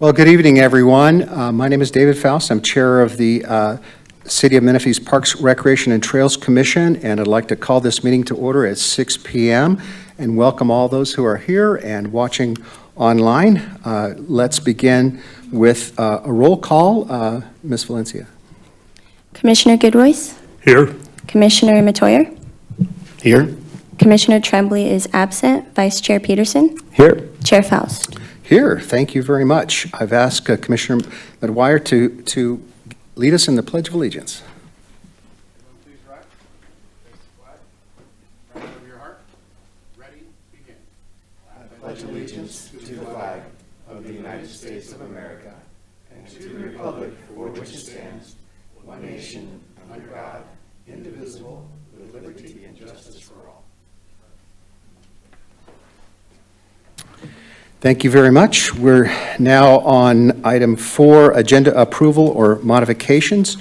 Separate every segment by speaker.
Speaker 1: Well, good evening, everyone. My name is David Faust. I'm chair of the City of Menifee's Parks, Recreation, and Trails Commission, and I'd like to call this meeting to order at 6 p.m. and welcome all those who are here and watching online. Let's begin with a roll call. Ms. Valencia.
Speaker 2: Commissioner Goodroyce?
Speaker 3: Here.
Speaker 2: Commissioner Matoyer?
Speaker 3: Here.
Speaker 2: Commissioner Tremblay is absent. Vice Chair Peterson?
Speaker 3: Here.
Speaker 2: Chair Faust?
Speaker 1: Here, thank you very much. I've asked Commissioner McGuire to lead us in the Pledge of Allegiance.
Speaker 4: Please rise. Face the flag. Right over your heart. Ready, begin.
Speaker 5: I pledge allegiance to the flag of the United States of America and to the republic for which it stands, one nation, under God, indivisible, with liberty and justice for all.
Speaker 1: Thank you very much. We're now on item 4, agenda approval or modifications.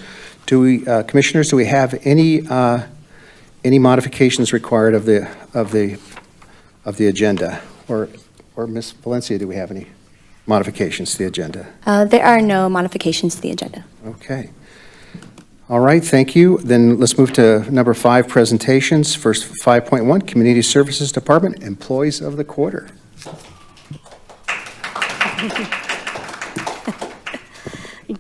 Speaker 1: Commissioners, do we have any modifications required of the agenda? Or Ms. Valencia, do we have any modifications to the agenda?
Speaker 2: There are no modifications to the agenda.
Speaker 1: Okay. All right, thank you. Then let's move to number 5, presentations. First, 5.1, Community Services Department, Employees of the Quarter.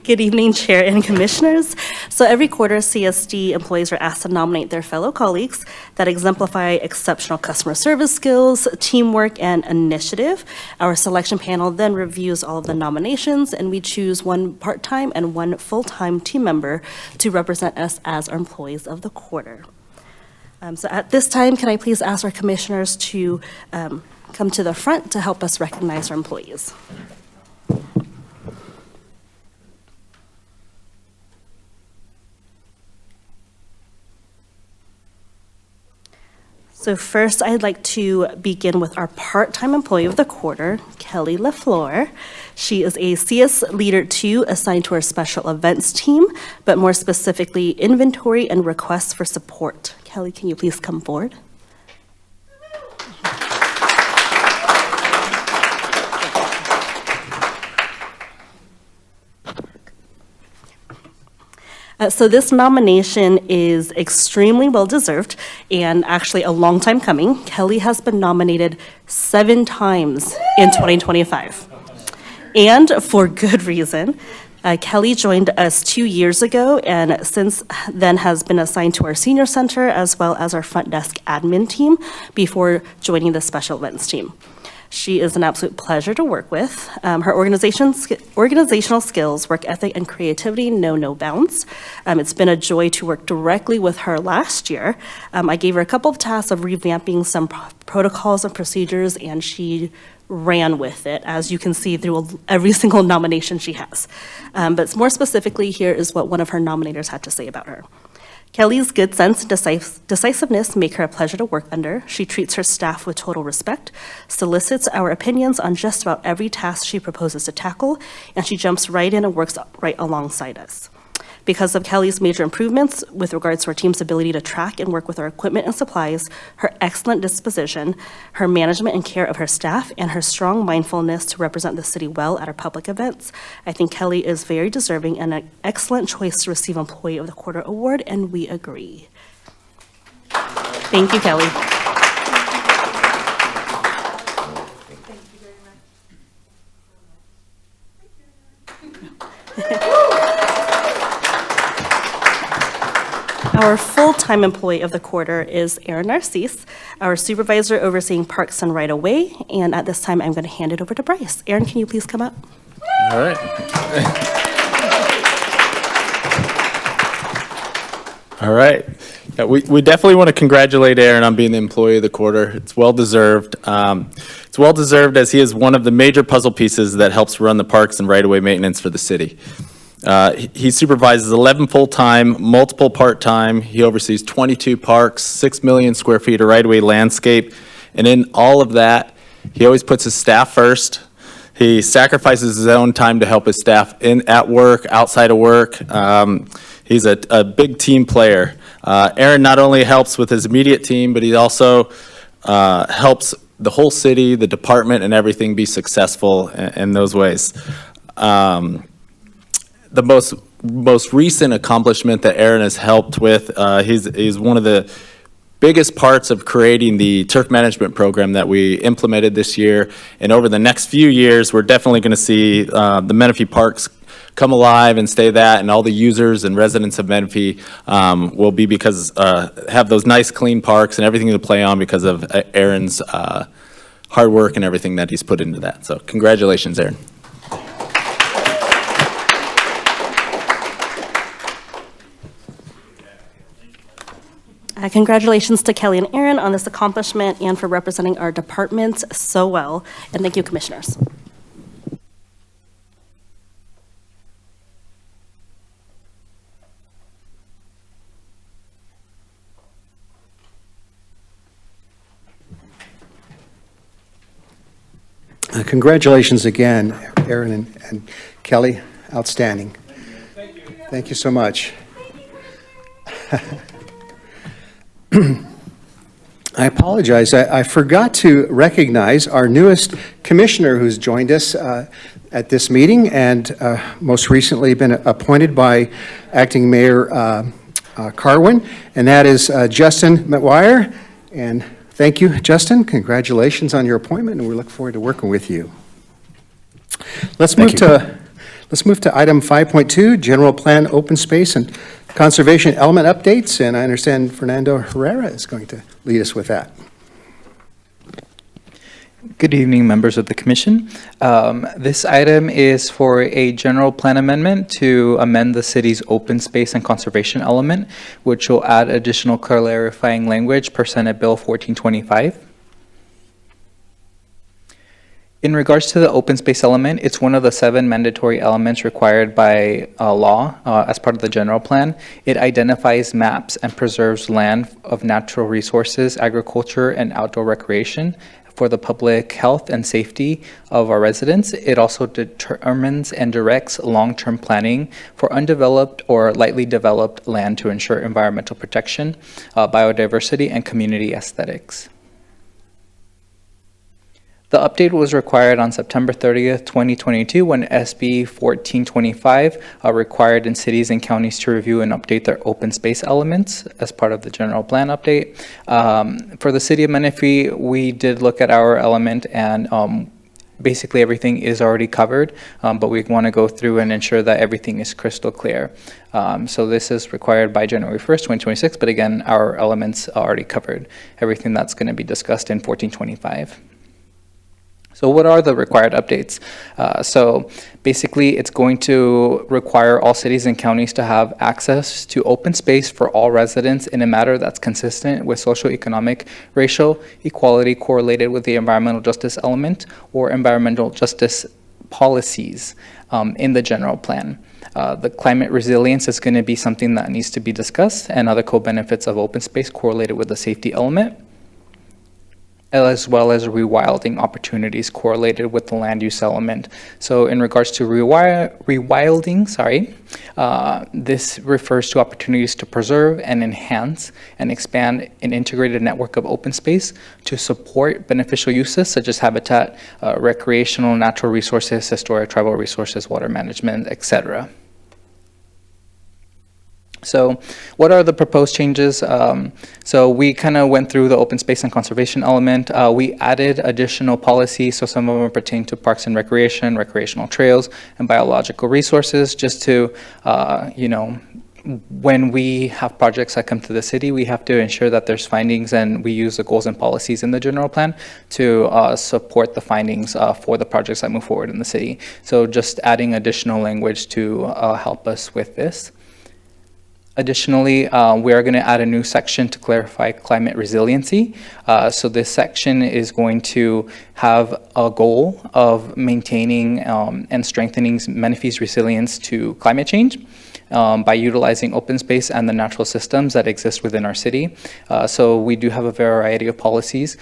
Speaker 6: Good evening, Chair and Commissioners. So every quarter, CSD employees are asked to nominate their fellow colleagues that exemplify exceptional customer service skills, teamwork, and initiative. Our selection panel then reviews all of the nominations, and we choose one part-time and one full-time team member to represent us as our employees of the quarter. So at this time, can I please ask our commissioners to come to the front to help us recognize our employees? So first, I'd like to begin with our part-time employee of the quarter, Kelly LaFleur. She is a CS Leader 2 assigned to our special events team, but more specifically, inventory and requests for support. Kelly, can you please come forward? So this nomination is extremely well-deserved and actually a long time coming. Kelly has been nominated 7 times in 2025, and for good reason. Kelly joined us 2 years ago and since then has been assigned to our senior center as well as our front desk admin team before joining the special events team. She is an absolute pleasure to work with. Her organizational skills, work ethic, and creativity know no bounds. It's been a joy to work directly with her last year. I gave her a couple of tasks of revamping some protocols and procedures, and she ran with it, as you can see through every single nomination she has. But more specifically, here is what one of her nominators had to say about her. Kelly's good sense and decisiveness make her a pleasure to work under. She treats her staff with total respect, solicits our opinions on just about every task she proposes to tackle, and she jumps right in and works right alongside us. Because of Kelly's major improvements with regards to our team's ability to track and work with our equipment and supplies, her excellent disposition, her management and care of her staff, and her strong mindfulness to represent the city well at our public events, I think Kelly is very deserving and an excellent choice to receive Employee of the Quarter award, and we agree. Thank you, Kelly. Our full-time employee of the quarter is Aaron Narcisse, our supervisor overseeing parks and right-of-way. And at this time, I'm going to hand it over to Bryce. Aaron, can you please come up?
Speaker 7: All right. All right. Yeah, we definitely want to congratulate Aaron on being the employee of the quarter. It's well-deserved. It's well-deserved as he is one of the major puzzle pieces that helps run the parks and right-of-way maintenance for the city. He supervises 11 full-time, multiple part-time. He oversees 22 parks, 6 million square feet of right-of-way landscape. And in all of that, he always puts his staff first. He sacrifices his own time to help his staff at work, outside of work. He's a big team player. Aaron not only helps with his immediate team, but he also helps the whole city, the department, and everything be successful in those ways. the most recent accomplishment that Aaron has helped with, he's one of the biggest parts of creating the turf management program that we implemented this year. And over the next few years, we're definitely going to see the Menifee Parks come alive and stay that, and all the users and residents of Menifee will be have those nice, clean parks and everything to play on because of Aaron's hard work and everything that he's put into that. So congratulations, Aaron.
Speaker 6: Congratulations to Kelly and Aaron on this accomplishment and for representing our departments so well. And thank you, commissioners.
Speaker 1: Congratulations again, Aaron and Kelly. Outstanding. Thank you. Thank you so much. I apologize. I forgot to recognize our newest commissioner who's joined us at this meeting and most recently been appointed by Acting Mayor Carwin, and that is Justin McGuire. And thank you, Justin. Congratulations on your appointment, and we look forward to working with you. Let's move to item 5.2, General Plan Open Space and Conservation Element Updates, and I understand Fernando Herrera is going to lead us with that.
Speaker 3: Good evening, members of the Commission. This item is for a general plan amendment to amend the city's open space and conservation element, which will add additional clarifying language per Senate Bill 1425. In regards to the open space element, it's one of the 7 mandatory elements required by law as part of the general plan. It identifies maps and preserves land of natural resources, agriculture, and outdoor recreation for the public health and safety of our residents. It also determines and directs long-term planning for undeveloped or lightly developed land to ensure environmental protection, biodiversity, and community aesthetics. The update was required on September 30th, 2022, when SB 1425 required in cities and counties to review and update their open space elements as part of the general plan update. For the city of Menifee, we did look at our element, and basically everything is already covered, but we want to go through and ensure that everything is crystal clear. So this is required by January 1st, 2026, but again, our elements are already covered, everything that's going to be discussed in 1425. So what are the required updates? So basically, it's going to require all cities and counties to have access to open space for all residents in a manner that's consistent with socioeconomic, racial equality correlated with the environmental justice element or environmental justice policies in the general plan. The climate resilience is going to be something that needs to be discussed, and other co-benefits of open space correlated with the safety element, as well as rewilding opportunities correlated with the land use element. So in regards to rewilding, this refers to opportunities to preserve and enhance and expand an integrated network of open space to support beneficial uses such as habitat, recreational, natural resources, historic tribal resources, water management, etc. So what are the proposed changes? So we kind of went through the open space and conservation element. We added additional policies, so some of them pertain to parks and recreation, recreational trails, and biological resources, just to, when we have projects that come to the city, we have to ensure that there's findings, and we use the goals and policies in the general plan to support the findings for the projects that move forward in the city. So just adding additional language to help us with this. Additionally, we are going to add a new section to clarify climate resiliency. So this section is going to have a goal of maintaining and strengthening Menifee's resilience to climate change. by utilizing open space and the natural systems that exist within our city. So we do have a variety of policies,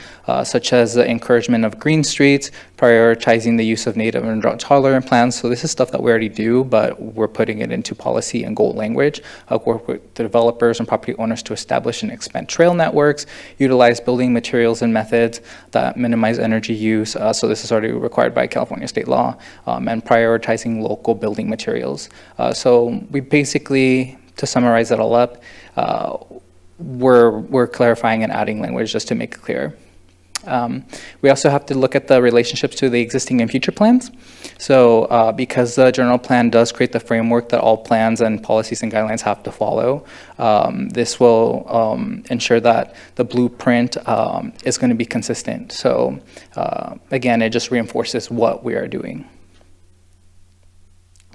Speaker 3: such as the encouragement of green streets, prioritizing the use of native and drought-tolerant plants. So this is stuff that we already do, but we're putting it into policy and goal language. Work with the developers and property owners to establish and expand trail networks, utilize building materials and methods that minimize energy use. So this is already required by California state law, and prioritizing local building materials. So we basically, to summarize it all up, we're clarifying and adding language just to make it clear. We also have to look at the relationships to the existing and future plans. So because the general plan does create the framework that all plans and policies and guidelines have to follow, this will ensure that the blueprint is going to be consistent. So again, it just reinforces what we are doing.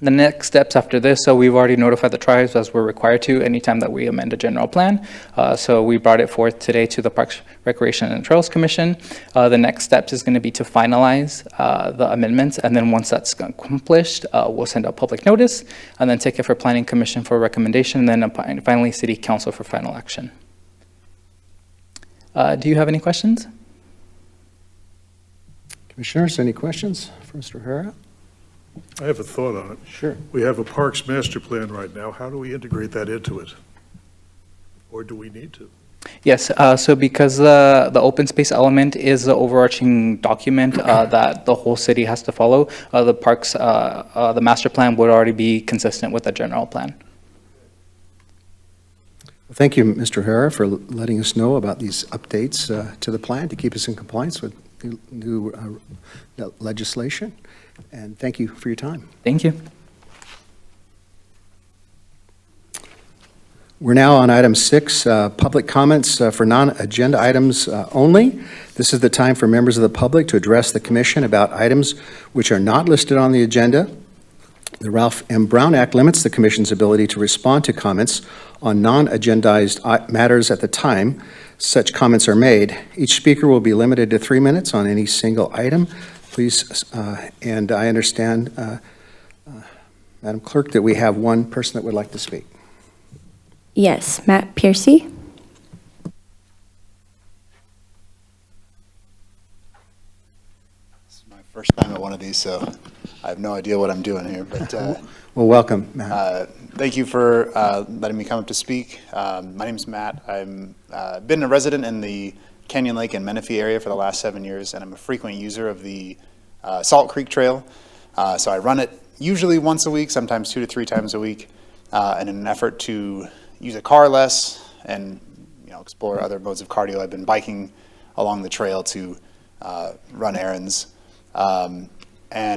Speaker 3: The next steps after this, so we've already notified the tribes as we're required to anytime that we amend a general plan. So we brought it forth today to the Parks, Recreation, and Trails Commission. The next steps is going to be to finalize the amendments, and then once that's accomplished, we'll send out public notice, and then take it for Planning Commission for recommendation, and then finally City Council for final action. Do you have any questions?
Speaker 1: Commissioners, any questions for Mr. O'Hara?
Speaker 8: I have a thought on it.
Speaker 1: Sure.
Speaker 8: We have a Parks Master Plan right now. How do we integrate that into it? Or do we need to?
Speaker 3: Yes, so because the open space element is the overarching document that the whole city has to follow, the parks, the master plan would already be consistent with the general plan.
Speaker 1: Well, thank you, Mr. O'Hara, for letting us know about these updates to the plan to keep us in compliance with new legislation. And thank you for your time.
Speaker 3: Thank you.
Speaker 1: We're now on item 6, public comments for non-agenda items only. This is the time for members of the public to address the commission about items which are not listed on the agenda. The Ralph M. Brown Act limits the commission's ability to respond to comments on non-agendized matters at the time such comments are made. Each speaker will be limited to 3 minutes on any single item. Please, and I understand, Madam Clerk, that we have one person that would like to speak.
Speaker 2: Yes, Matt Piercy.
Speaker 9: This is my first time at one of these, so I have no idea what I'm doing here. But
Speaker 1: Well, welcome, Matt.
Speaker 9: thank you for letting me come up to speak. My name is Matt. I've been a resident in the Canyon Lake and Menifee area for the last 7 years, and I'm a frequent user of the Salt Creek Trail. So I run it usually once a week, sometimes 2 to 3 times a week, in an effort to use a car less and explore other modes of cardio. I've been biking along the trail to run errands. And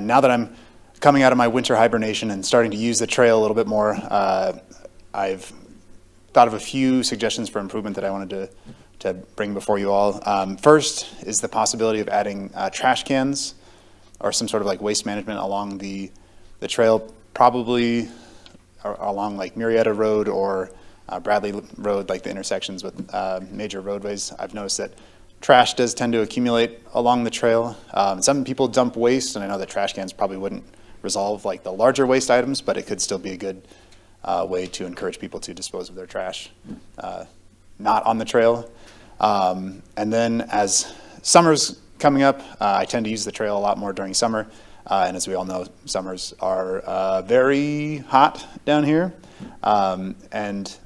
Speaker 9: now that I'm coming out of my winter hibernation and starting to use the trail a little bit more, I've thought of a few suggestions for improvement that I wanted to bring before you all. First is the possibility of adding trash cans or some sort of like waste management along the trail, probably along like Murrieta Road or Bradley Road, like the intersections with major roadways. I've noticed that trash does tend to accumulate along the trail. Some people dump waste, and I know that trash cans probably wouldn't resolve like the larger waste items, but it could still be a good way to encourage people to dispose of their trash not on the trail. And then as summer's coming up, I tend to use the trail a lot more during summer. And as we all know, summers are very hot down here. And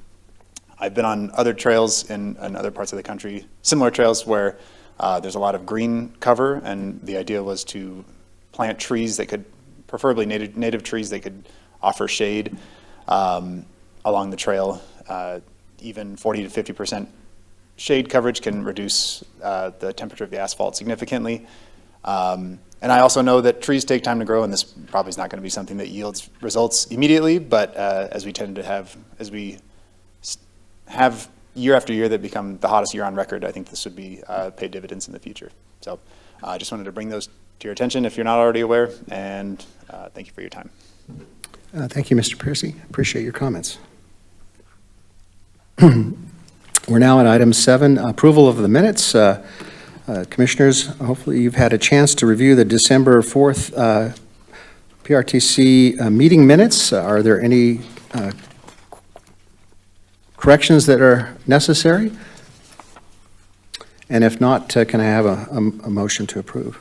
Speaker 9: I've been on other trails in other parts of the country, similar trails where there's a lot of green cover, and the idea was to plant trees that could, preferably native trees that could offer shade along the trail. Even 40 to 50% shade coverage can reduce the temperature of the asphalt significantly. And I also know that trees take time to grow, and this probably is not going to be something that yields results immediately, but as we tend to have, as we have year after year that become the hottest year on record, I think this would be pay dividends in the future. So I just wanted to bring those to your attention if you're not already aware, and thank you for your time.
Speaker 1: Thank you, Mr. Piercy. Appreciate your comments. We're now at item 7, approval of the minutes. Commissioners, hopefully you've had a chance to review the December 4th PRTC meeting minutes. Are there any corrections that are necessary? And if not, can I have a motion to approve?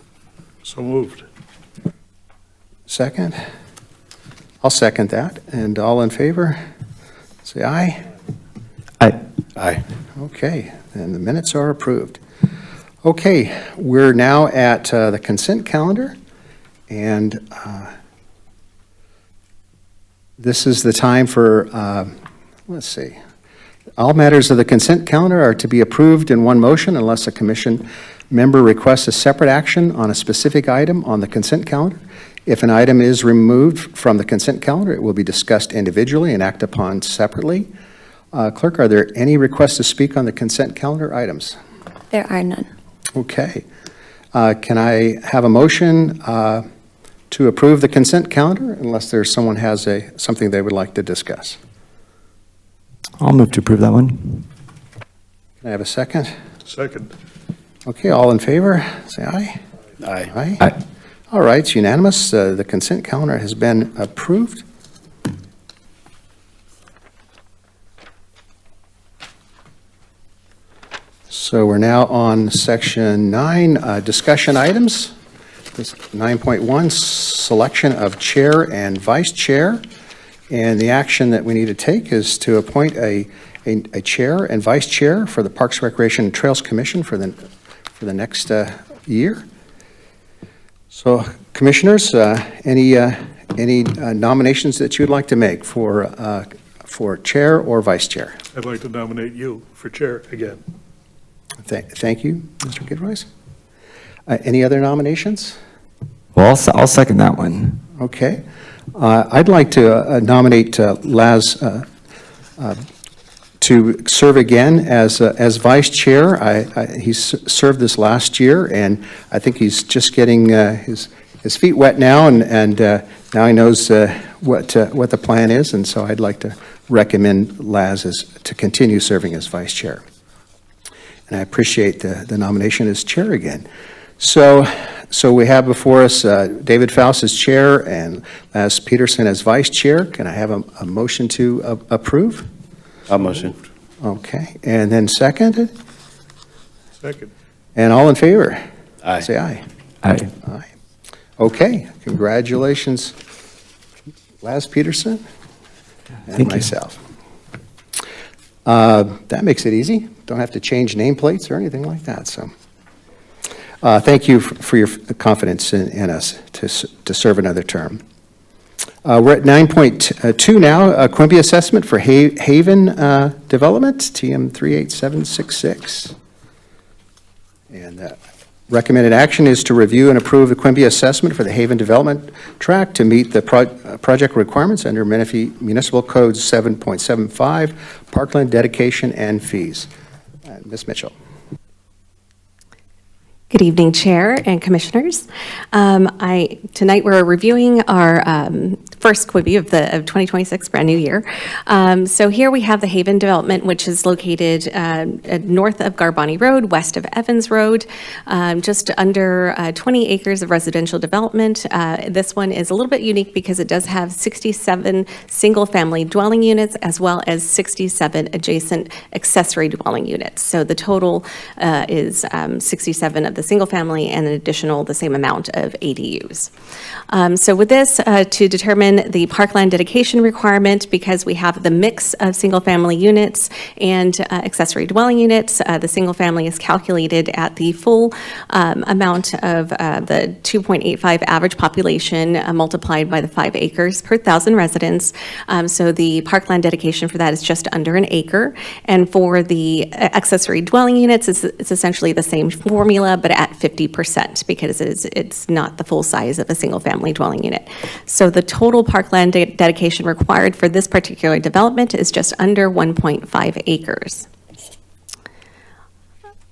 Speaker 8: So moved.
Speaker 1: Second? I'll second that. And all in favor, say aye.
Speaker 5: Aye. Aye.
Speaker 1: Okay, and the minutes are approved. Okay, we're now at the consent calendar, and this is the time for, let's see, all matters of the consent calendar are to be approved in one motion unless a commission member requests a separate action on a specific item on the consent calendar. If an item is removed from the consent calendar, it will be discussed individually and acted upon separately. Clerk, are there any requests to speak on the consent calendar items?
Speaker 2: There are none.
Speaker 1: Okay. Can I have a motion to approve the consent calendar unless there's someone has something they would like to discuss?
Speaker 5: I'll move to approve that one.
Speaker 1: Can I have a second?
Speaker 8: Second.
Speaker 1: Okay, all in favor, say aye.
Speaker 5: Aye.
Speaker 1: Aye.
Speaker 5: Aye.
Speaker 1: All right, it's unanimous. The consent calendar has been approved. So we're now on section 9, discussion items. This 9.1, selection of chair and vice chair. And the action that we need to take is to appoint a chair and vice chair for the Parks, Recreation, and Trails Commission for the next year. So, commissioners, any nominations that you'd like to make for chair or vice chair?
Speaker 8: I'd like to nominate you for chair again.
Speaker 1: Thank you, Mr. Gidroy. Any other nominations?
Speaker 5: Well, I'll second that one.
Speaker 1: Okay. I'd like to nominate Laz to serve again as vice chair. He's served this last year, and I think he's just getting his feet wet now, and now he knows what the plan is, and so I'd like to recommend Laz to continue serving as vice chair. And I appreciate the nomination as chair again. So we have before us David Faust as chair and Laz Peterson as vice chair. Can I have a motion to approve?
Speaker 5: I'll motion.
Speaker 1: Okay, and then seconded?
Speaker 8: Second.
Speaker 1: And all in favor?
Speaker 5: Aye.
Speaker 1: Say aye.
Speaker 5: Aye.
Speaker 1: Aye. Okay, congratulations, Laz Peterson and
Speaker 5: Thank you.
Speaker 1: myself. That makes it easy. Don't have to change nameplates or anything like that, so. Thank you for your confidence in us to serve another term. We're at 9.2 now, Quimby assessment for Haven Development, TM 38766. And recommended action is to review and approve the Quimby assessment for the Haven Development Tract to meet the project requirements under Menifee Municipal Code 7.75, parkland dedication and fees. Ms. Mitchell.
Speaker 10: Good evening, Chair and Commissioners. Tonight we're reviewing our first Quimby of 2026, brand new year. So here we have the Haven Development, which is located north of Garbani Road, west of Evans Road, just under 20 acres of residential development. This one is a little bit unique because it does have 67 single-family dwelling units as well as 67 adjacent accessory dwelling units. So the total is 67 of the single family and an additional the same amount of ADUs. So with this, to determine the parkland dedication requirement, because we have the mix of single family units and accessory dwelling units, the single family is calculated at the full amount of the 2.85 average population multiplied by the 5 acres per 1,000 residents. So the parkland dedication for that is just under an acre. And for the accessory dwelling units, it's essentially the same formula, but at 50% because it's not the full size of a single family dwelling unit. So the total parkland dedication required for this particular development is just under 1.5 acres.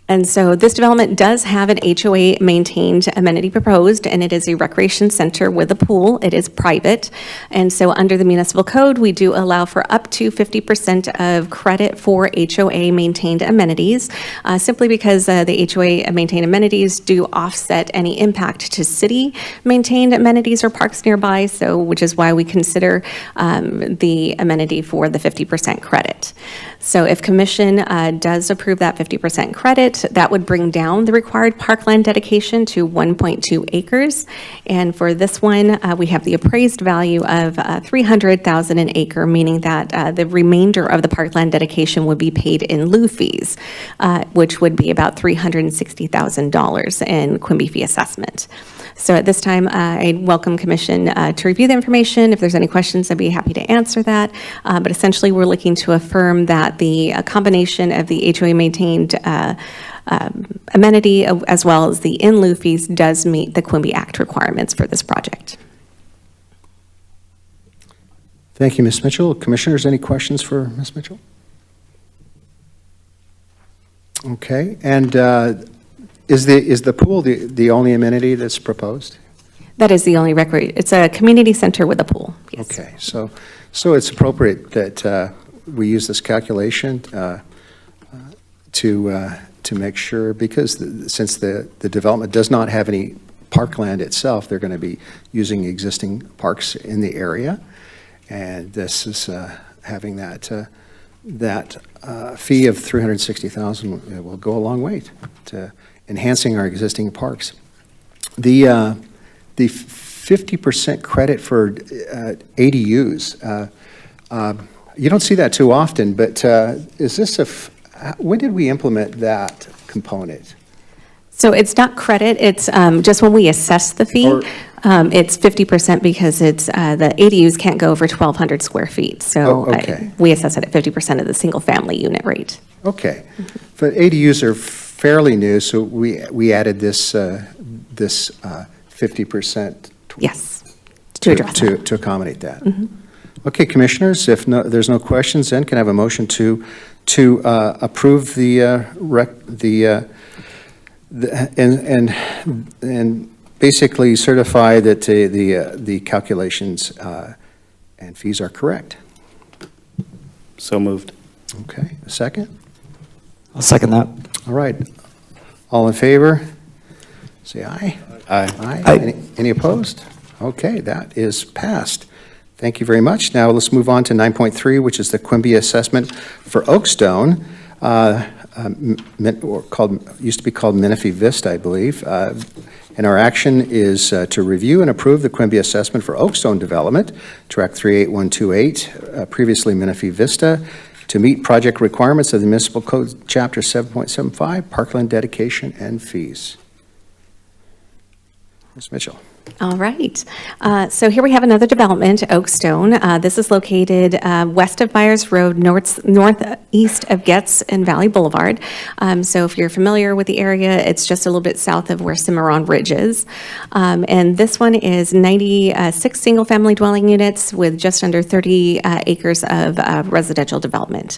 Speaker 10: And so this development does have an HOA-maintained amenity proposed, and it is a recreation center with a pool. It is private. And so under the municipal code, we do allow for up to 50% of credit for HOA-maintained amenities, simply because the HOA-maintained amenities do offset any impact to city-maintained amenities or parks nearby, so which is why we consider the amenity for the 50% credit. So if commission does approve that 50% credit, that would bring down the required parkland dedication to 1.2 acres. And for this one, we have the appraised value of $300,000 an acre, meaning that the remainder of the parkland dedication would be paid in lieu fees, which would be about $360,000 in Quimby fee assessment. So at this time, I welcome commission to review the information. If there's any questions, I'd be happy to answer that. But essentially, we're looking to affirm that the combination of the HOA maintained amenity as well as the in lieu fees does meet the Quimby Act requirements for this project.
Speaker 1: Thank you, Ms. Mitchell. Commissioners, any questions for Ms. Mitchell? Okay, and is the pool the only amenity that's proposed?
Speaker 10: That is the only it's a community center with a pool, yes.
Speaker 1: Okay, so it's appropriate that we use this calculation to make sure, because since the development does not have any parkland itself, they're going to be using existing parks in the area, and this is having that fee of $360,000 will go a long way to enhancing our existing parks. The 50% credit for ADUs, you don't see that too often, but is this when did we implement that component?
Speaker 10: So it's not credit, it's just when we assess the fee, it's 50% because it's, the ADUs can't go over 1,200 square feet. So
Speaker 1: Oh, okay.
Speaker 10: we assess it at 50% of the single-family unit rate.
Speaker 1: Okay, but ADUs are fairly new, so we added this 50%
Speaker 10: Yes, to address that.
Speaker 1: to accommodate that. Okay, commissioners, if there's no questions, then can I have a motion to approve and basically certify that the calculations and fees are correct?
Speaker 11: So moved.
Speaker 1: Okay, a second?
Speaker 11: I'll second that.
Speaker 1: All right. All in favor? Say aye.
Speaker 11: Aye.
Speaker 1: Aye. Any opposed? Okay, that is passed. Thank you very much. Now let's move on to 9.3, which is the Quimby assessment for Oakstone, used to be called Menifee Vista, I believe. And our action is to review and approve the Quimby assessment for Oakstone development, track 38128, previously Menifee Vista, to meet project requirements of the Municipal Code, Chapter 7.75, Parkland dedication and fees. Ms. Mitchell.
Speaker 10: All right. So here we have another development, Oakstone. This is located west of Byers Road, northeast of Getz and Valley Boulevard. So if you're familiar with the area, it's just a little bit south of where Cimarron Ridge is. And this one is 96 single-family dwelling units with just under 30 acres of residential development.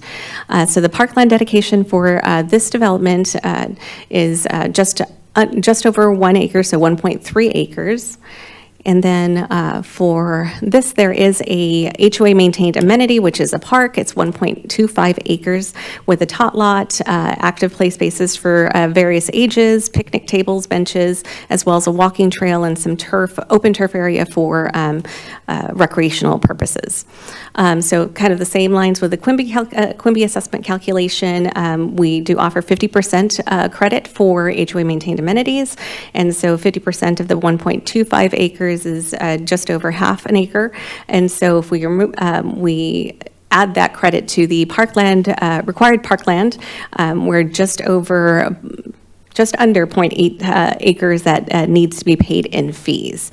Speaker 10: So the parkland dedication for this development is just over 1 acre, so 1.3 acres. And then for this, there is a HOA-maintained amenity, which is a park. It's 1.25 acres with a tot lot, active play spaces for various ages, picnic tables, benches, as well as a walking trail and some open turf area for recreational purposes. So kind of the same lines with the Quimby assessment calculation. We do offer 50% credit for HOA-maintained amenities. And so 50% of the 1.25 acres is just over half an acre. And so if we remove, we add that credit to the parkland, required parkland, we're just over just under 0.8 acres that needs to be paid in fees.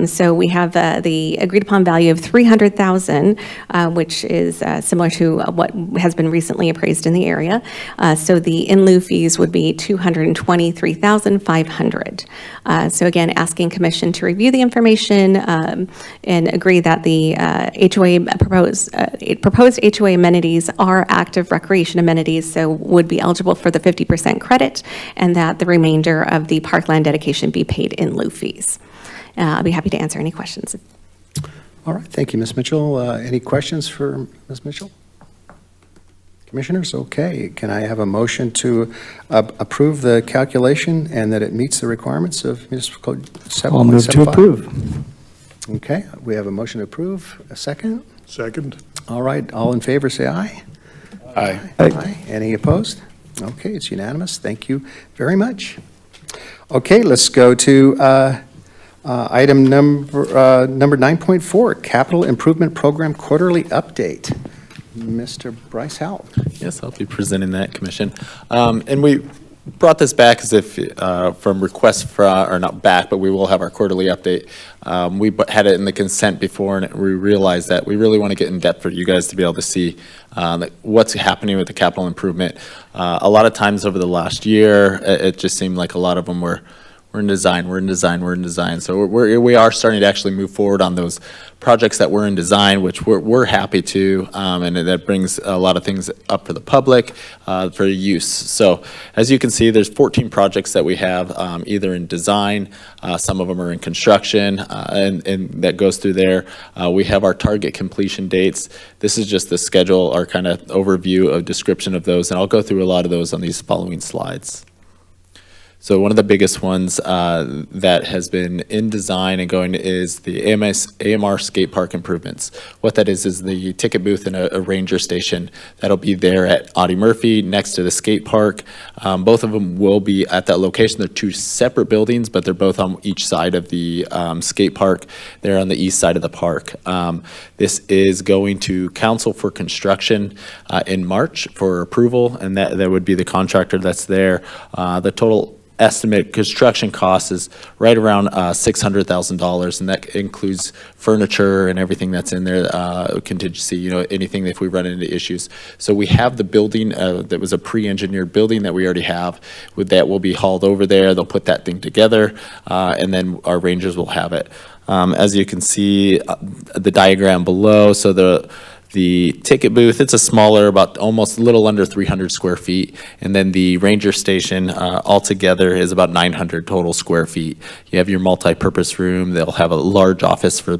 Speaker 10: So we have the agreed upon value of $300,000, which is similar to what has been recently appraised in the area. So the in lieu fees would be $223,500. So again, asking Commission to review the information and agree that the proposed HOA amenities are active recreation amenities, so would be eligible for the 50% credit, and that the remainder of the parkland dedication be paid in lieu fees. I'll be happy to answer any questions.
Speaker 1: All right, thank you, Ms. Mitchell. Any questions for Ms. Mitchell? Commissioners, okay. Can I have a motion to approve the calculation and that it meets the requirements of Municipal Code 7.75?
Speaker 11: I'll move to approve.
Speaker 1: Okay, we have a motion to approve. A second?
Speaker 8: Second?
Speaker 1: All right, all in favor, say aye.
Speaker 8: Aye.
Speaker 1: Aye. Any opposed? Okay, it's unanimous. Thank you very much. Okay, let's go to item number 9.4, Capital Improvement Program Quarterly Update. Mr. Bryce Howell.
Speaker 7: Yes, I'll be presenting that, Commission. And we brought this back as if from requests or not back, but we will have our quarterly update. We had it in the consent before, and we realized that we really want to get in depth for you guys to be able to see what's happening with the capital improvement. A lot of times over the last year, it just seemed like a lot of them were we're in design. So we are starting to actually move forward on those projects that were in design, which we're happy to, and that brings a lot of things up for the public for use. So as you can see, there's 14 projects that we have either in design, some of them are in construction, and that goes through there. We have our target completion dates. This is just the schedule, our kind of overview of description of those, and I'll go through a lot of those on these following slides. So one of the biggest ones that has been in design and going is the AMR skate park improvements. What that is the ticket booth and a ranger station that'll be there at Audie Murphy next to the skate park. Both of them will be at that location. They're two separate buildings, but they're both on each side of the skate park. They're on the east side of the park. This is going to council for construction in March for approval, and that would be the contractor that's there. The total estimate construction cost is right around $600,000, and that includes furniture and everything that's in there, contingency, anything if we run into issues. So we have the building that was a pre-engineered building that we already have. With that, will be hauled over there. They'll put that thing together, and then our rangers will have it. As you can see, the diagram below, so the ticket booth, it's a smaller, about almost a little under 300 square feet. And then the ranger station altogether is about 900 total square feet. You have your multi-purpose room. They'll have a large office for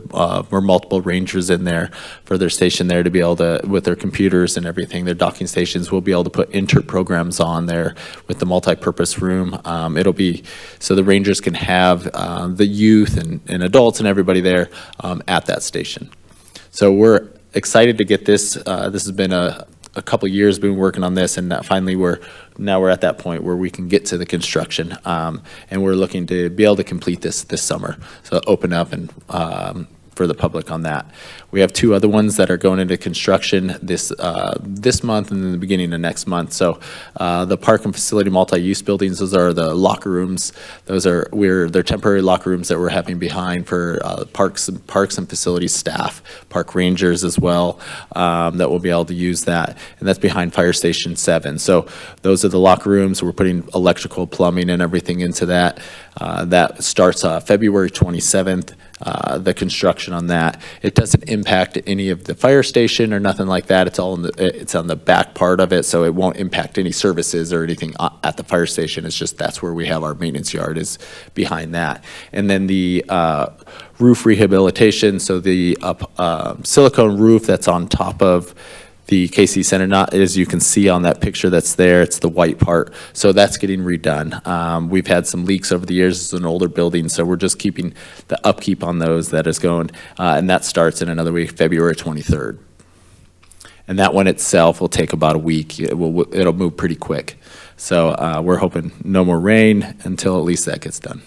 Speaker 7: multiple rangers in there for their station there to be able to, with their computers and everything, their docking stations, we'll be able to put programs on there with the multi-purpose room. It'll be, so the rangers can have the youth and adults and everybody there at that station. So we're excited to get this. This has been a couple years been working on this, and finally we're at that point where we can get to the construction, and we're looking to be able to complete this summer. So open up and for the public on that. We have two other ones that are going into construction this month and then the beginning of next month. So the park and facility multi-use buildings, those are the locker rooms. They're temporary locker rooms that we're having behind for parks and facilities staff, park rangers as well, that will be able to use that. And that's behind Fire Station 7. So those are the locker rooms. We're putting electrical, plumbing, and everything into that. That starts February 27th. The construction on that. It doesn't impact any of the fire station or nothing like that. It's on the back part of it, so it won't impact any services or anything at the fire station. It's just that's where we have our maintenance yard, is behind that. And then the roof rehabilitation, so the silicone roof that's on top of the KC Center, not as you can see on that picture that's there, it's the white part. So that's getting redone. We've had some leaks over the years. It's an older building, so we're just keeping the upkeep on those that is going. And that starts in another week, February 23rd. And that one itself will take about a week. It'll move pretty quick. So we're hoping no more rain until at least that gets done.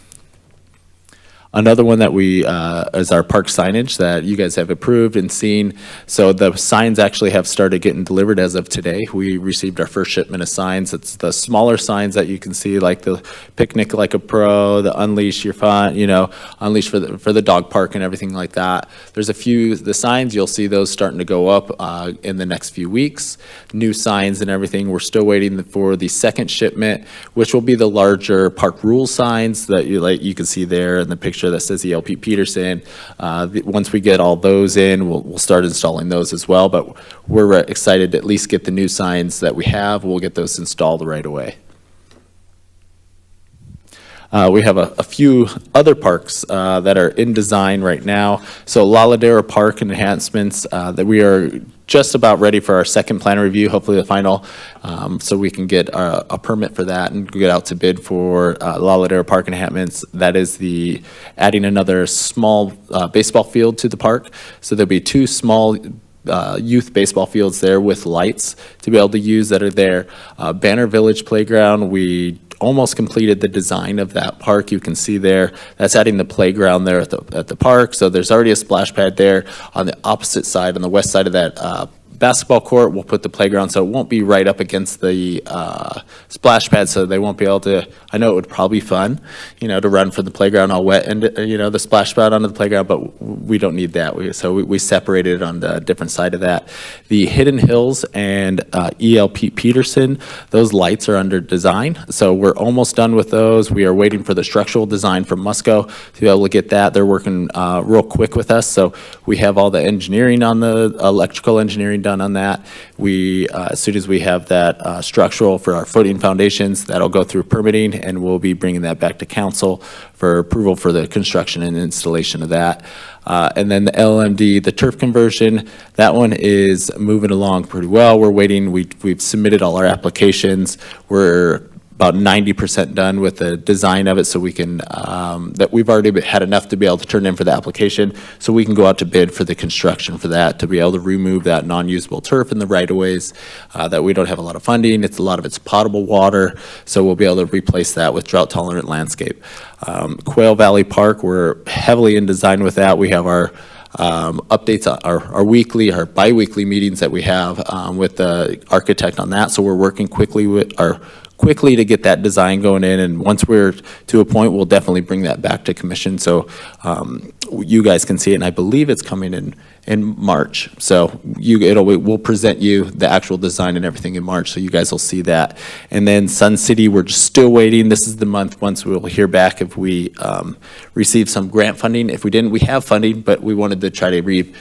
Speaker 7: Another one that we, is our park signage that you guys have approved and seen. So the signs actually have started getting delivered as of today. We received our first shipment of signs. It's the smaller signs that you can see, like the Picnic Like a Pro, the Unleash Your Fun, Unleash for the dog park and everything like that. There's a few, the signs, you'll see those starting to go up in the next few weeks. New signs and everything. We're still waiting for the second shipment, which will be the larger park rule signs that you can see there in the picture that says ELP Peterson. Once we get all those in, we'll start installing those as well. But we're excited to at least get the new signs that we have. We'll get those installed right away. We have a few other parks that are in design right now. So Laladera Park enhancements that we are just about ready for our second plan review, hopefully the final, so we can get a permit for that and get out to bid for Laladera Park enhancements. That is adding another small baseball field to the park. So there'll be two small youth baseball fields there with lights to be able to use that are there. Banner Village Playground, we almost completed the design of that park. You can see there, that's adding the playground there at the park. So there's already a splash pad there. On the opposite side, on the west side of that basketball court, we'll put the playground, so it won't be right up against the splash pad, so they won't be able to, I know it would probably be fun, to run for the playground all wet and, the splash pad onto the playground, but we don't need that. So we separated it on the different side of that. The Hidden Hills and ELP Peterson, those lights are under design, so we're almost done with those. We are waiting for the structural design from Musco to be able to get that. They're working real quick with us, so we have all the engineering on the electrical engineering done on that. We, as soon as we have that structural for our footing foundations, that'll go through permitting, and we'll be bringing that back to council for approval for the construction and installation of that. And then the LMD, the turf conversion, that one is moving along pretty well. We're waiting. We've submitted all our applications. We're about 90% done with the design of it, so we can, that we've already had enough to be able to turn in for the application, so we can go out to bid for the construction for that, to be able to remove that non-usable turf in the right-of-ways that we don't have a lot of funding. A lot of it's potable water, so we'll be able to replace that with drought-tolerant landscape. Quail Valley Park, we're heavily in design with that. We have our updates, our weekly, our bi-weekly meetings that we have with the architect on that, so we're working quickly to get that design going in, and once we're to a point, we'll definitely bring that back to commission so you guys can see it, and I believe it's coming in March. So we'll present you the actual design and everything in March, so you guys will see that. And then Sun City, we're just still waiting. This is the month once we'll hear back if we receive some grant funding. If we didn't, we have funding, but we wanted to try to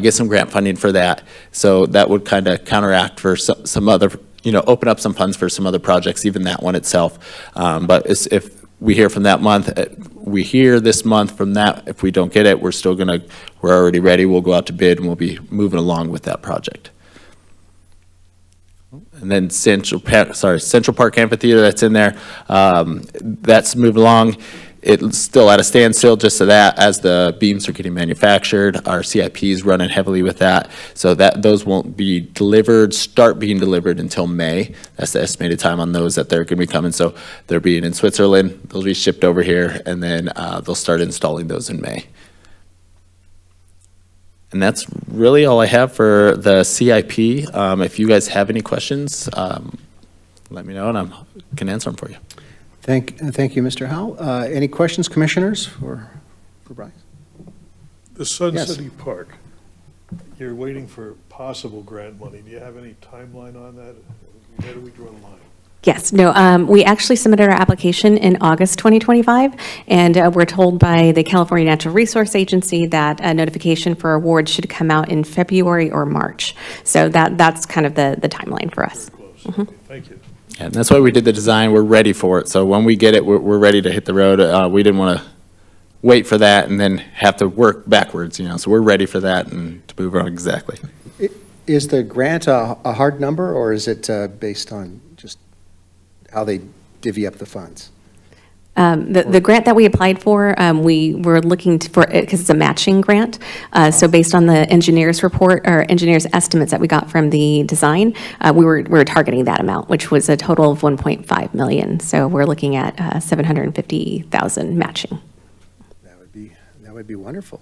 Speaker 7: get some grant funding for that. So that would kind of counteract for some other, open up some funds for some other projects, even that one itself. But if we hear from that month, we hear this month from that, if we don't get it, we're already ready. We'll go out to bid and we'll be moving along with that project. And then Central Park Amphitheater, that's in there. That's moving along. It's still at a standstill just so that as the beams are getting manufactured, our CIP is running heavily with that. So those won't be start being delivered until May. That's the estimated time on those that they're going to be coming. So they're being in Switzerland, they'll be shipped over here, and then they'll start installing those in May. And that's really all I have for the CIP. If you guys have any questions, let me know and I can answer them for you.
Speaker 1: Thank you, Mr. Howell. Any questions, commissioners, for Bryce?
Speaker 8: The Sun
Speaker 1: Yes.
Speaker 8: City Park, you're waiting for possible grant money. Do you have any timeline on that? Where do we draw the line?
Speaker 10: Yes, no, we actually submitted our application in August 2025, and we're told by the California Natural Resource Agency that a notification for award should come out in February or March. So that's kind of the timeline for us.
Speaker 8: Very close. Okay, thank you.
Speaker 7: And that's why we did the design. We're ready for it. So when we get it, we're ready to hit the road. We didn't want to wait for that and then have to work backwards, So we're ready for that and to move on exactly.
Speaker 1: Is the grant a hard number, or is it based on just how they divvy up the funds?
Speaker 10: The grant that we applied for, we were looking for it because it's a matching grant. So based on the engineer's report or engineer's estimates that we got from the design, we were targeting that amount, which was a total of 1.5 million. So we're looking at 750,000 matching.
Speaker 1: would be wonderful.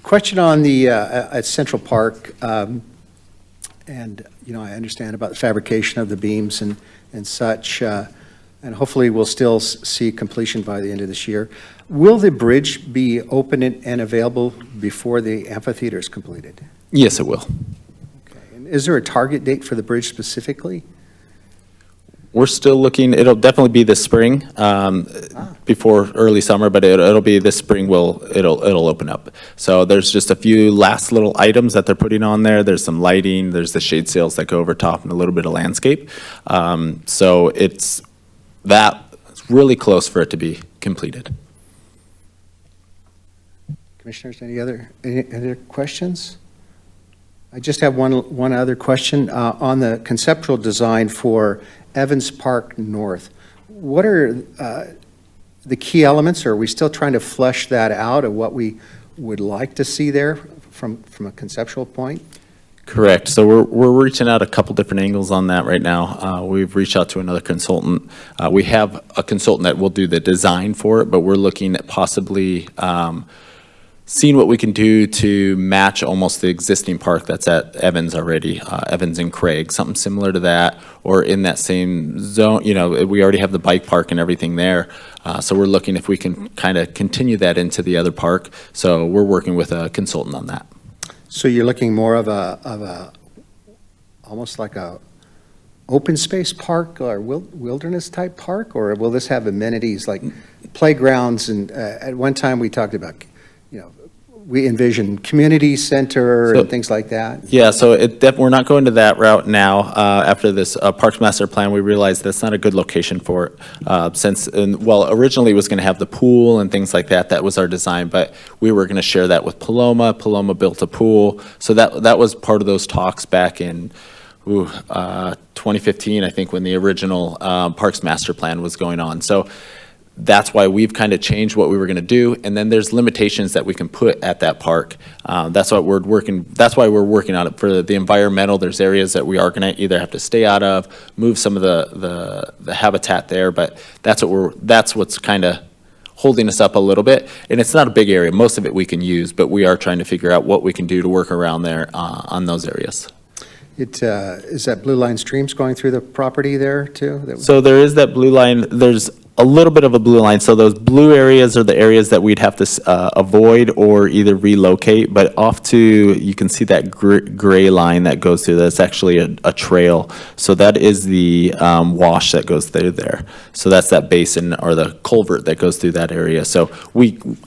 Speaker 1: Question on the, at Central Park, and, I understand about the fabrication of the beams and such, and hopefully we'll still see completion by the end of this year. Will the bridge be open and available before the amphitheater is completed?
Speaker 7: Yes, it will.
Speaker 1: Okay. And is there a target date for the bridge specifically?
Speaker 7: We're still looking, it'll definitely be this spring, before early summer, but it'll be this spring it'll open up. So there's just a few last little items that they're putting on there. There's some lighting, there's the shade sails that go over top and a little bit of landscape. So it's really close for it to be completed.
Speaker 1: Commissioners, any other questions? I just have one other question. On the conceptual design for Evans Park North, what are the key elements? Or are we still trying to flesh that out of what we would like to see there from a conceptual point?
Speaker 7: Correct. So we're reaching out a couple different angles on that right now. We've reached out to another consultant. We have a consultant that will do the design for it, but we're looking at possibly seeing what we can do to match almost the existing park that's at Evans already, Evans and Craig, something similar to that, or in that same zone. We already have the bike park and everything there. So we're looking if we can kind of continue that into the other park. So we're working with a consultant on that.
Speaker 1: So you're looking more of a almost like a open space park or wilderness type park, or will this have amenities like playgrounds? And at one time we talked about, we envision community center and things like that.
Speaker 7: Yeah, so we're not going to that route now. After this Parks Master Plan, we realized that's not a good location for it. Originally it was going to have the pool and things like that. That was our design, but we were going to share that with Paloma. Paloma built a pool. So that was part of those talks back in 2015, I think, when the original Parks Master Plan was going on. So that's why we've kind of changed what we were going to do, and then there's limitations that we can put at that park. That's why we're working on it for the environmental. There's areas that we are going to either have to stay out of, move some of the habitat there, but that's what's kind of holding us up a little bit. And it's not a big area. Most of it we can use, but we are trying to figure out what we can do to work around there on those areas.
Speaker 1: Is that blue line streams going through the property there too?
Speaker 7: So there is that blue line. There's a little bit of a blue line. So those blue areas are the areas that we'd have to avoid or either relocate. But off to, you can see that gray line that goes through. That's actually a trail. So that is the wash that goes through there. So that's that basin or the culvert that goes through that area. So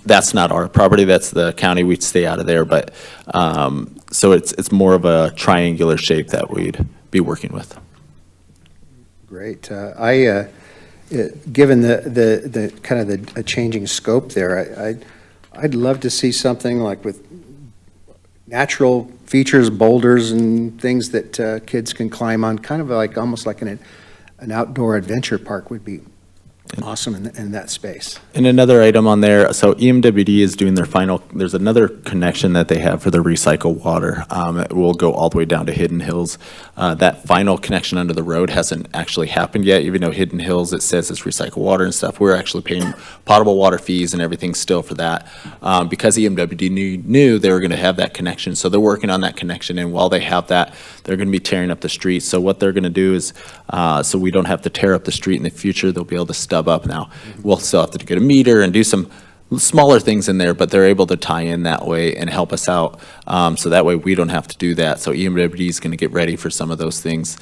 Speaker 7: that's not our property. That's the county. We'd stay out of there. But so it's more of a triangular shape that we'd be working with.
Speaker 1: Great. Given the kind of the changing scope there, I'd love to see something like with natural features, boulders and things that kids can climb on, kind of like almost like an outdoor adventure park would be awesome in that space.
Speaker 7: And another item on there, so EMWD is doing their final, there's another connection that they have for the recycled water. It will go all the way down to Hidden Hills. That final connection under the road hasn't actually happened yet, even though Hidden Hills, it says it's recycled water and stuff. We're actually paying potable water fees and everything still for that because EMWD knew they were going to have that connection. So they're working on that connection, and while they have that, they're going to be tearing up the street. So what they're going to do is, so we don't have to tear up the street in the future, they'll be able to stub up now. We'll still have to get a meter and do some smaller things in there, but they're able to tie in that way and help us out. So that way we don't have to do that. So EMWD is going to get ready for some of those things.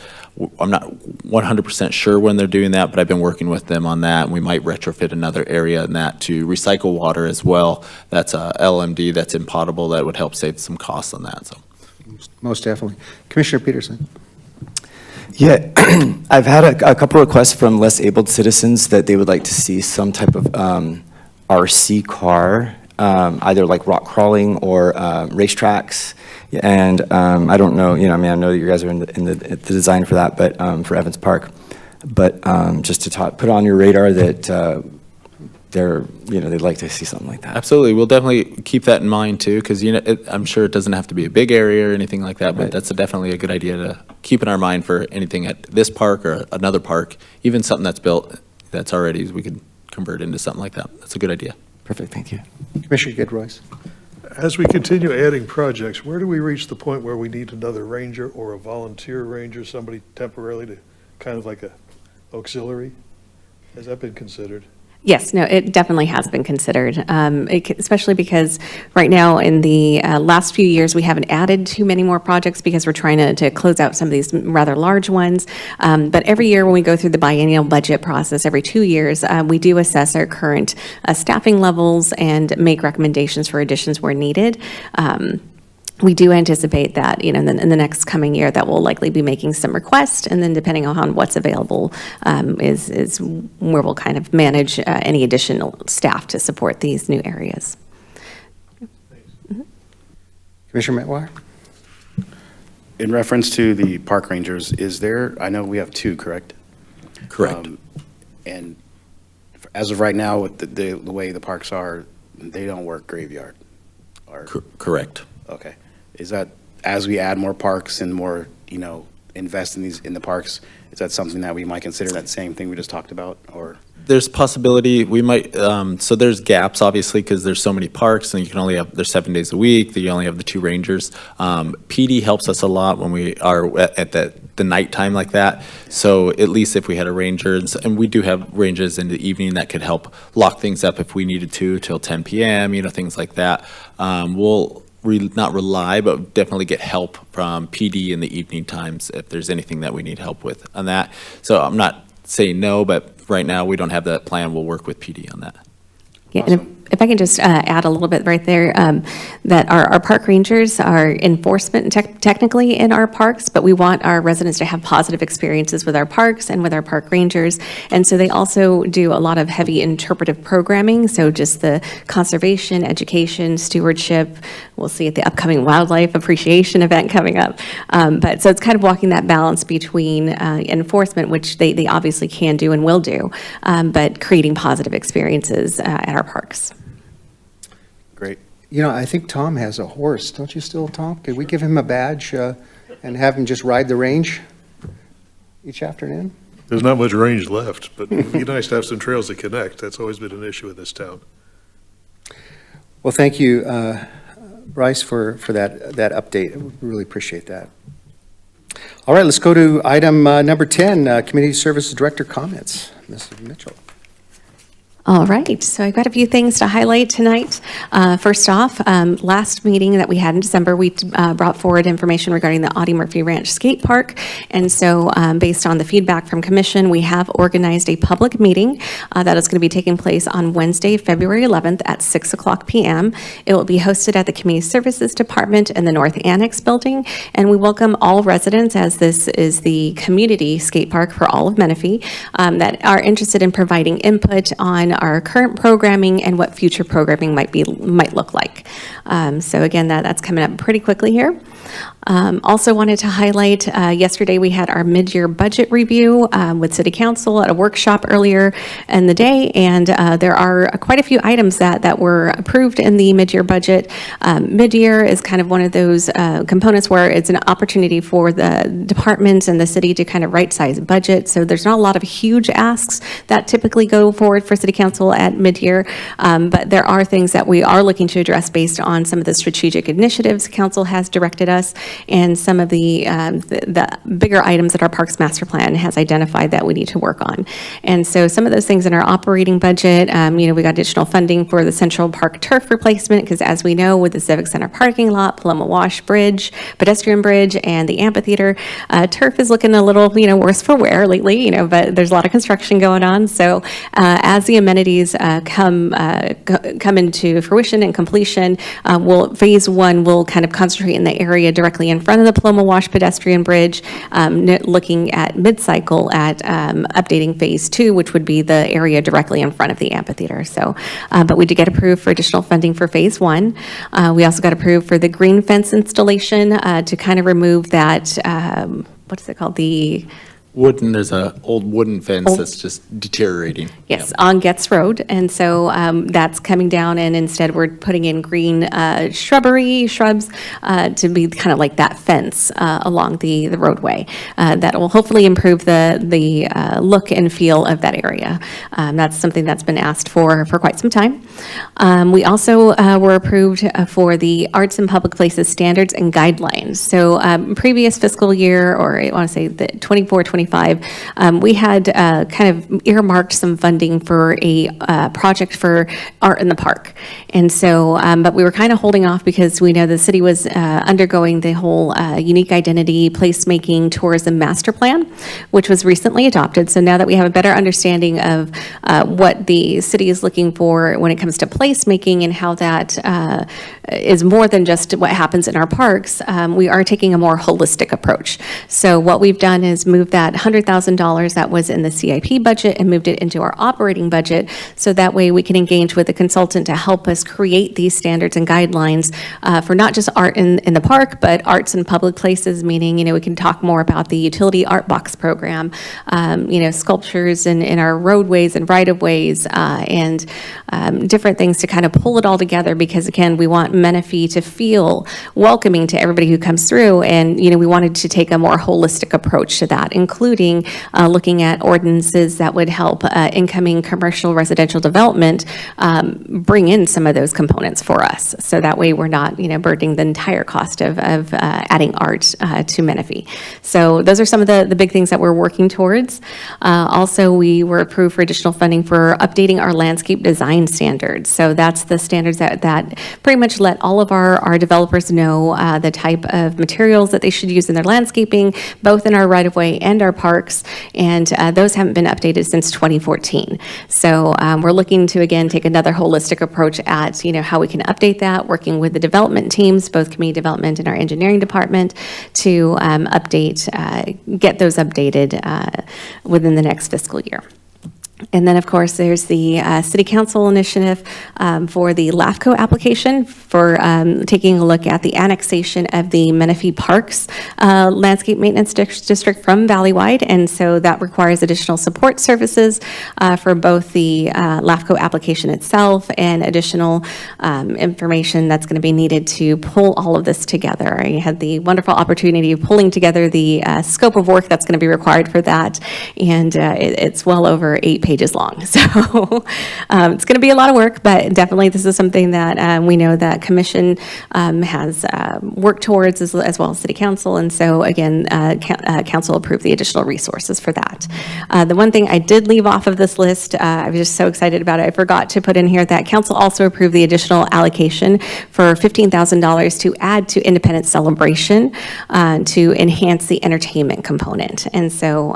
Speaker 7: I'm not 100% sure when they're doing that, but I've been working with them on that, and we might retrofit another area in that to recycle water as well. That's a LMD that's in potable that would help save some costs on that. So.
Speaker 1: Most definitely. Commissioner Peterson.
Speaker 11: Yeah, I've had a couple requests from less abled citizens that they would like to see some type of RC car, either like rock crawling or racetracks. And I don't know, I know that you guys are in the design for that, but for Evans Park. But just to put on your radar that they'd like to see something like that.
Speaker 7: Absolutely, we'll definitely keep that in mind too, because I'm sure it doesn't have to be a big area or anything like that, but that's definitely a good idea to keep in our mind for anything at this park or another park, even something that's built that's already, we could convert into something like that. That's a good idea.
Speaker 11: Perfect, thank you.
Speaker 1: Commissioner Goodroyce.
Speaker 8: As we continue adding projects, where do we reach the point where we need another ranger or a volunteer ranger, somebody temporarily to, kind of like a auxiliary? Has that been considered?
Speaker 10: Yes, no, it definitely has been considered, especially because right now in the last few years, we haven't added too many more projects because we're trying to close out some of these rather large ones. But every year when we go through the biennial budget process, every 2 years, we do assess our current staffing levels and make recommendations for additions where needed. We do anticipate that, in the next coming year, that we'll likely be making some requests, and then depending on what's available is where we'll kind of manage any additional staff to support these new areas.
Speaker 1: Commissioner Metwire.
Speaker 12: In reference to the park rangers, I know we have 2, correct?
Speaker 7: Correct.
Speaker 12: And as of right now, with the way the parks are, they don't work graveyard?
Speaker 7: Correct.
Speaker 12: Okay. Is that, as we add more parks and more, invest in the parks, is that something that we might consider, that same thing we just talked about, or?
Speaker 7: There's possibility, we might, so there's gaps, obviously, because there's so many parks, and you can only have, there's 7 days a week, that you only have the 2 rangers. PD helps us a lot when we are at the nighttime like that, so at least if we had a ranger, and we do have rangers in the evening that could help lock things up if we needed to, till 10 p.m., things like that. We'll not rely, but definitely get help from PD in the evening times if there's anything that we need help with on that. So I'm not saying no, but right now we don't have that plan. We'll work with PD on that.
Speaker 10: Yeah, and if I can just add a little bit right there, that our park rangers are enforcement technically in our parks, but we want our residents to have positive experiences with our parks and with our park rangers. And so they also do a lot of heavy interpretive programming, so just the conservation, education, stewardship. We'll see at the upcoming wildlife appreciation event coming up. But so it's kind of walking that balance between enforcement, which they obviously can do and will do, but creating positive experiences at our parks.
Speaker 12: Great.
Speaker 1: I think Tom has a horse. Don't you still, Tom? Could we give him a badge and have him just ride the range each afternoon?
Speaker 8: There's not much range left, but it'd be nice to have some trails that connect. That's always been an issue in this town.
Speaker 1: Well, thank you, Bryce, for that update. We really appreciate that. All right, let's go to item number 10, Community Services Director comments. Mrs. Mitchell.
Speaker 10: All right, so I've got a few things to highlight tonight. First off, last meeting that we had in December, we brought forward information regarding the Audie Murphy Ranch Skate Park. And so based on the feedback from Commission, we have organized a public meeting that is going to be taking place on Wednesday, February 11th at 6:00 p.m. It will be hosted at the Community Services Department in the North Annex Building. And we welcome all residents, as this is the community skate park for all of Menifee, that are interested in providing input on our current programming and what future programming might look like. So again, that's coming up pretty quickly here. Also wanted to highlight, yesterday we had our mid-year budget review with City Council at a workshop earlier in the day, and there are quite a few items that were approved in the mid-year budget. Mid-year is kind of one of those components where it's an opportunity for the departments and the city to kind of right-size budget, so there's not a lot of huge asks that typically go forward for City Council at mid-year, but there are things that we are looking to address based on some of the strategic initiatives Council has directed us, and some of the bigger items that our Parks Master Plan has identified that we need to work on. And so some of those things in our operating budget, we got additional funding for the Central Park turf replacement, because as we know, with the Civic Center parking lot, Paloma Wash Bridge, pedestrian bridge, and the amphitheater, turf is looking a little, worse for wear lately, but there's a lot of construction going on. So as the amenities come into fruition and completion, phase 1 will kind of concentrate in the area directly in front of the Paloma Wash pedestrian bridge, looking at mid-cycle at updating phase 2, which would be the area directly in front of the amphitheater. So, but we did get approved for additional funding for phase 1. We also got approved for the green fence installation to kind of remove that, what is it called?
Speaker 7: wooden, there's a old wooden fence
Speaker 10: Old-
Speaker 7: that's just deteriorating.
Speaker 10: Yes, on Getz Road, and so that's coming down, and instead we're putting in green shrubs to be kind of like that fence along the roadway. That will hopefully improve the look and feel of that area. That's something that's been asked for quite some time. We also were approved for the Arts and Public Places Standards and Guidelines. So previous fiscal year, or I want to say the 24-25, we had kind of earmarked some funding for a project for art in the park. And so, but we were kind of holding off because we know the city was undergoing the whole unique identity placemaking tourism master plan, which was recently adopted. So now that we have a better understanding of what the city is looking for when it comes to placemaking and how that is more than just what happens in our parks, we are taking a more holistic approach. So what we've done is move that $100,000 that was in the CIP budget and moved it into our operating budget, so that way we can engage with a consultant to help us create these standards and guidelines for not just art in the park, but arts in public places, meaning, we can talk more about the utility art box program, sculptures in our roadways and right-of-ways, and different things to kind of pull it all together, because again, we want Menifee to feel welcoming to everybody who comes through, and we wanted to take a more holistic approach to that, including looking at ordinances that would help incoming commercial residential development bring in some of those components for us. So that way we're not, burdening the entire cost of adding art to Menifee. So those are some of the big things that we're working towards. Also, we were approved for additional funding for updating our landscape design standards. So that's the standards that pretty much let all of our developers know the type of materials that they should use in their landscaping, both in our right-of-way and our parks, and those haven't been updated since 2014. So we're looking to, again, take another holistic approach at, how we can update that, working with the development teams, both community development and our engineering department, to get those updated within the next fiscal year. And then, of course, there's the City Council initiative for the LAFCO application for taking a look at the annexation of the Menifee Parks Landscape Maintenance District from Valleywide. And so that requires additional support services for both the LAFCO application itself and additional information that's going to be needed to pull all of this together. I had the wonderful opportunity of pulling together the scope of work that's going to be required for that, and it's well over 8 pages long. So it's going to be a lot of work, but definitely this is something that we know that Commission has worked towards, as well as City Council. And so again, Council approved the additional resources for that. The one thing I did leave off of this list, I was just so excited about it, I forgot to put in here that Council also approved the additional allocation for $15,000 to add to Independence Celebration to enhance the entertainment component. And so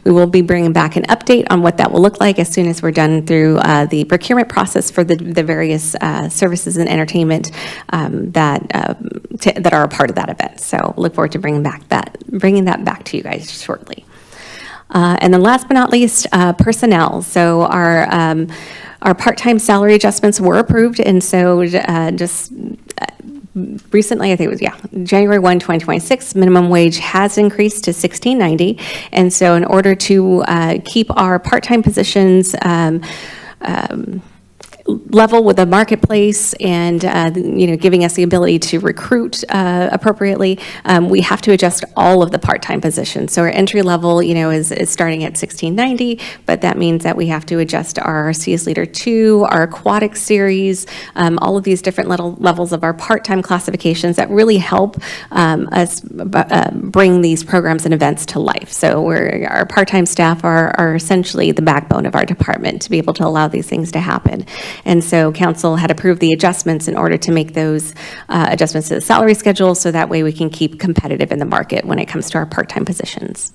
Speaker 10: we will be bringing back an update on what that will look like as soon as we're done through the procurement process for the various services and entertainment that are a part of that event. So look forward to bringing that back to you guys shortly. And then last but not least, personnel. So our part-time salary adjustments were approved, and so just recently, I think it was, January 1, 2026, minimum wage has increased to $16.90. And so in order to keep our part-time positions level with the marketplace and, giving us the ability to recruit appropriately, we have to adjust all of the part-time positions. So our entry level, is starting at $16.90, but that means that we have to adjust our CS Leader 2, our aquatic series, all of these different levels of our part-time classifications that really help us bring these programs and events to life. So our part-time staff are essentially the backbone of our department to be able to allow these things to happen. And so Council had approved the adjustments in order to make those adjustments to the salary schedule, so that way we can keep competitive in the market when it comes to our part-time positions.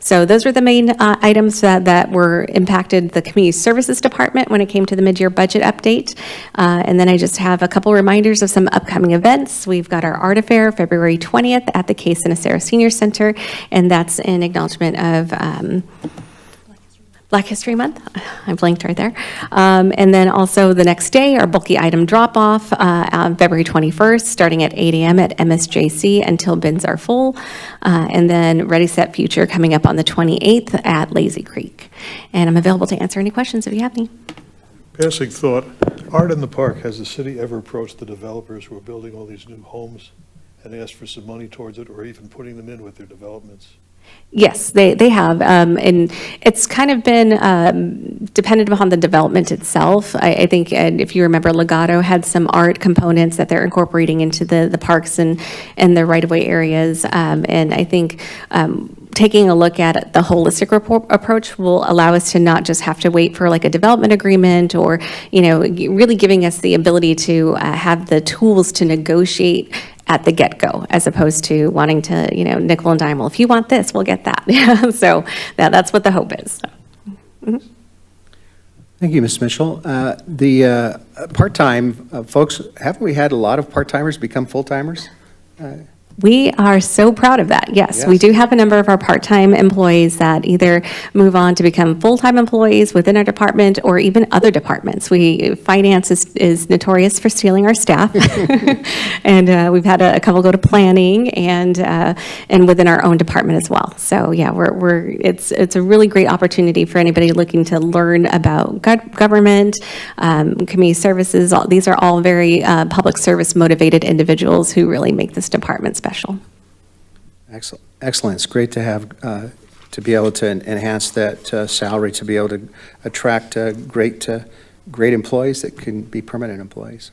Speaker 10: So those were the main items that were impacted the Community Services Department when it came to the mid-year budget update. And then I just have a couple reminders of some upcoming events. We've got our Art Affair, February 20th at the Case and Sarah Senior Center, and that's in acknowledgement of Black History Month. I blinked right there. And then also the next day, our bulky item drop-off on February 21st, starting at 8 a.m. at MSJC until bins are full. And then Ready, Set, Future coming up on the 28th at Lazy Creek. And I'm available to answer any questions if you have any.
Speaker 8: Passing thought, Art in the Park, has the city ever approached the developers who are building all these new homes and asked for some money towards it, or even putting them in with their developments?
Speaker 10: Yes, they have, and it's kind of been dependent upon the development itself. I think, and if you remember, Legato had some art components that they're incorporating into the parks and the right-of-way areas, and I think taking a look at the holistic approach will allow us to not just have to wait for like a development agreement or, really giving us the ability to have the tools to negotiate at the get-go, as opposed to wanting to, nickel and dime, well, if you want this, we'll get that. So that's what the hope is.
Speaker 1: Thank you, Ms. Mitchell. The part-time folks, haven't we had a lot of part-timers become full-timers?
Speaker 10: We are so proud of that. Yes, we
Speaker 1: Yes.
Speaker 10: do have a number of our part-time employees that either move on to become full-time employees within our department or even other departments. Finance is notorious for stealing our staff. And we've had a couple go to planning and within our own department as well. So yeah, it's a really great opportunity for anybody looking to learn about government, community services. These are all very public service motivated individuals who really make this department special.
Speaker 1: Excellent. Excellent. It's great to have, to be able to enhance that salary, to be able to attract great employees that can be permanent employees.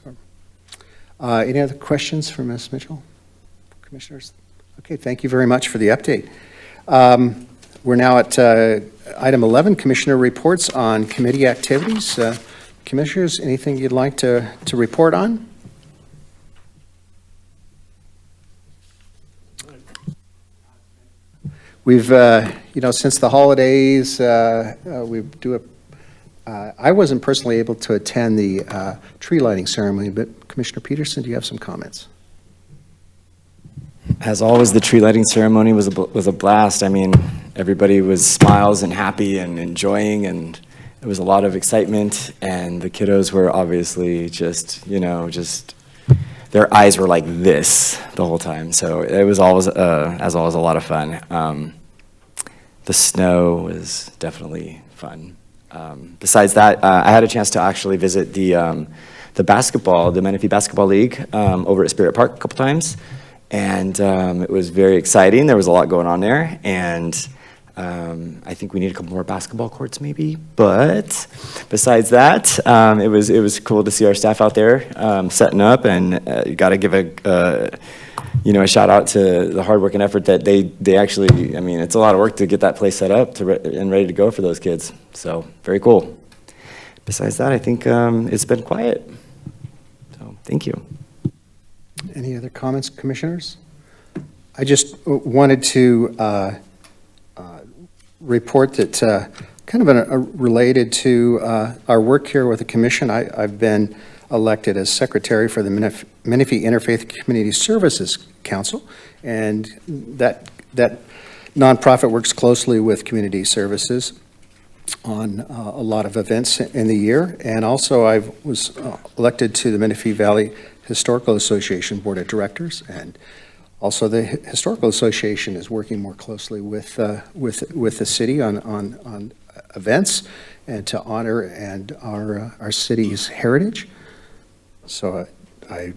Speaker 1: Any other questions for Ms. Mitchell? Commissioners? Okay, thank you very much for the update. We're now at item 11, Commissioner reports on committee activities. Commissioners, anything you'd like to report on? We've, since the holidays, I wasn't personally able to attend the tree lighting ceremony, but Commissioner Peterson, do you have some comments?
Speaker 11: As always, the tree lighting ceremony was a blast. I mean, everybody was smiles and happy and enjoying, and it was a lot of excitement, and the kiddos were obviously just their eyes were like this the whole time. So it was always, as always, a lot of fun. The snow was definitely fun. Besides that, I had a chance to actually visit the basketball, the Menifee Basketball League over at Spirit Park a couple times. And it was very exciting. There was a lot going on there. And I think we need a couple more basketball courts maybe. But besides that, it was cool to see our staff out there setting up. And you got to give a shout out to the hard work and effort that they actually, I mean, it's a lot of work to get that place set up and ready to go for those kids. So very cool. Besides that, I think it's been quiet. So thank you.
Speaker 1: Any other comments, commissioners? I just wanted to report that kind of related to our work here with the commission. I've been elected as secretary for the Menifee Interfaith Community Services Council, and that nonprofit works closely with community services on a lot of events in the year. And also I was elected to the Menifee Valley Historical Association Board of Directors, and also the Historical Association is working more closely with the city on events and to honor and our city's heritage. So I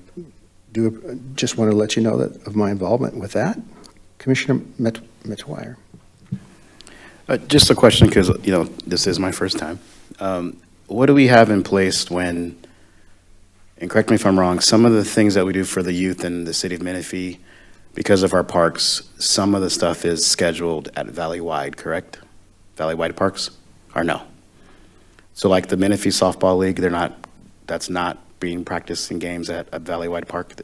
Speaker 1: do just want to let you know that of my involvement with that. Commissioner Mitwire.
Speaker 12: Just a question, because, this is my first time. What do we have in place when, and correct me if I'm wrong, some of the things that we do for the youth in the city of Menifee, because of our parks, some of the stuff is scheduled at Valley-wide, correct? Valley-wide parks, or no? So like the Menifee Softball League, that's not being practiced in games at Valley-wide Park?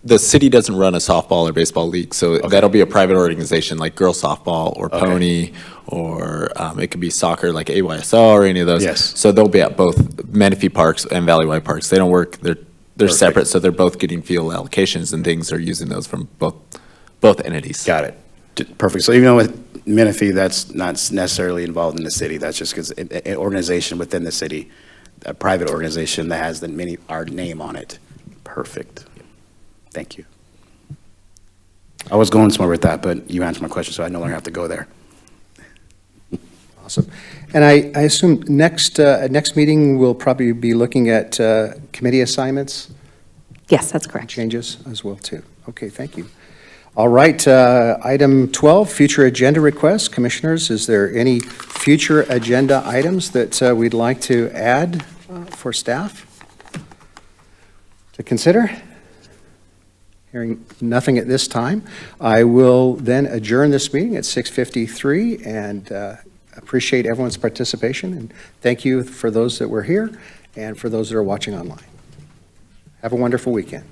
Speaker 7: The city doesn't run a softball or baseball league, so
Speaker 12: Okay.
Speaker 7: that'll be a private organization like girls softball or
Speaker 12: Okay.
Speaker 7: pony, or it could be soccer like AYSO or any of those.
Speaker 12: Yes.
Speaker 7: So they'll be at both Menifee Parks and Valley-wide Parks. They don't work, they're
Speaker 12: Perfect.
Speaker 7: separate, so they're both getting field allocations and things. They're using those from both entities.
Speaker 12: Got it. Perfect. So even though with Menifee, that's not necessarily involved in the city, that's just because an organization within the city, a private organization that has our name on it. Perfect. Thank you. I was going somewhere with that, but you answered my question, so I no longer have to go there.
Speaker 1: Awesome. And I assume next meeting, we'll probably be looking at committee assignments,
Speaker 10: Yes, that's correct.
Speaker 1: changes as well, too. Okay, thank you. All right, item 12, future agenda requests. Commissioners, is there any future agenda items that we'd like to add for staff to consider? Hearing nothing at this time, I will then adjourn this meeting at 6:53 and appreciate everyone's participation. And thank you for those that were here and for those that are watching online. Have a wonderful weekend.